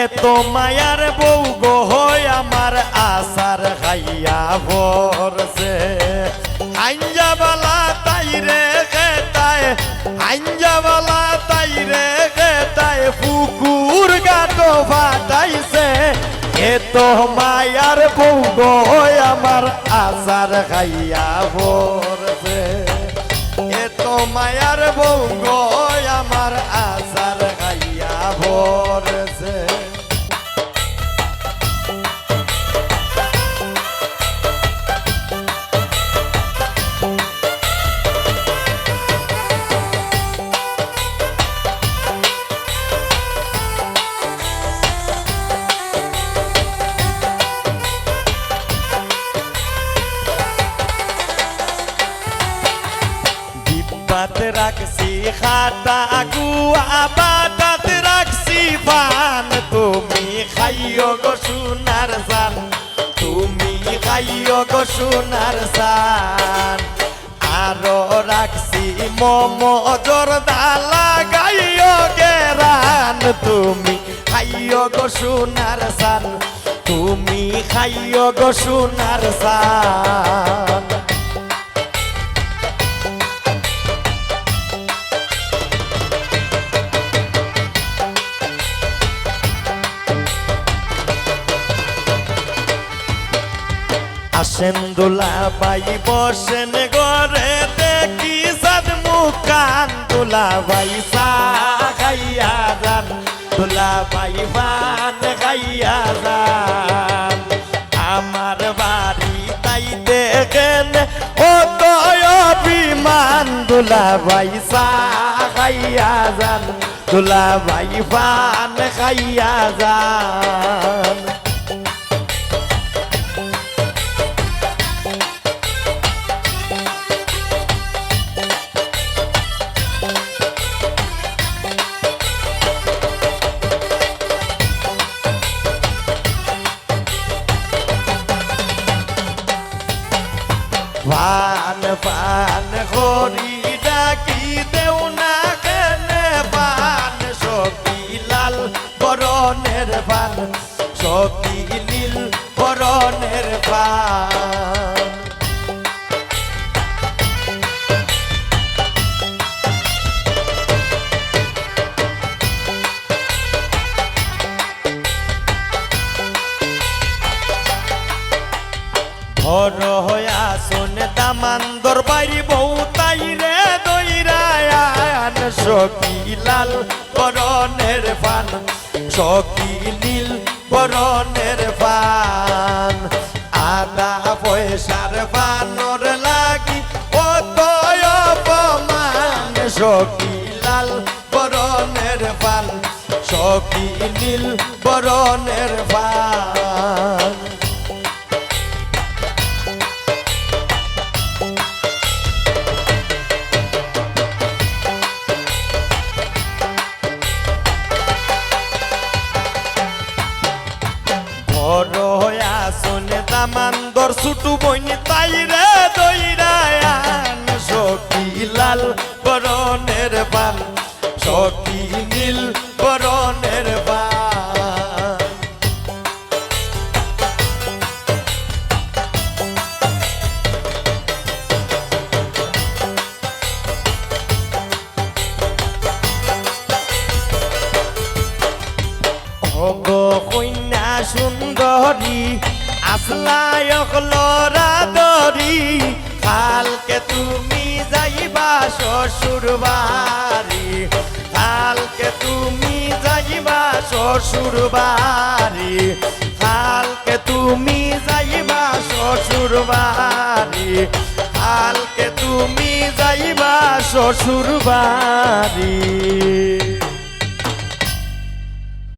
এত মায়ার বউ গো হয় আমার আসার খাইয়া ভরছে আঞ্জাবালা তাই রে খেতায় আঞ্জাবালা তাই রে খেতায় পুকুর গাটো ফাটাইছে এত মায়ার বউ গো হয় আমার আসার খাইয়া ভরছে এত মায়ার বউ গো আমার আসার খাইয়া ভরছে বাত রাখছি খাতা গুয়া বাতাত রাখছি পান তুমি খাইও গো সোনার জান তুমি খাইও গো সোনার জান আরো রাখছি মোমো জর্দা লাগাইও গেরান তুমি খাইও গো সোনার জান তুমি খাইও গো সোনার জান আসেন দোলা বাই বসেন ঘরে দেখি সাদ মুখান দোলা বাই চা খাইয়া যান দোলা বাই পান খাইয়া যান আমার বাড়ি তাই দেখেন ও তো অভিমান দোলা বাই চা খাইয়া যান দোলা বাই পান খাইয়া যান পান পান হরি ডাকি দেও না কেনে পান সখী লাল বরণের পান সখী নীল বরণের পান ঘর হয়া শোনে দামান দরবারি বউ তাই রে দইরায়ান সখী লাল বরণের পান সখী নীল বরণের পান আদা পয়সার পানর লাগি ও তো অপমান সখী লাল বরণের পান সখী নীল বরণের পান দামান্দর ছুটু বইনি তাই রে দইরায়ান সখী লাল বরণের পান সখী নীল বরণের পান ওগো কন্যা সুন্দরী আসলায়ক লরা দরি কালকে তুমি যাইবা শ্বশুর বাড়ি কালকে তুমি যাইবা শ্বশুর বাড়ি কালকে তুমি যাইবা শ্বশুর বাড়ি কালকে তুমি যাইবা শ্বশুর বাড়ি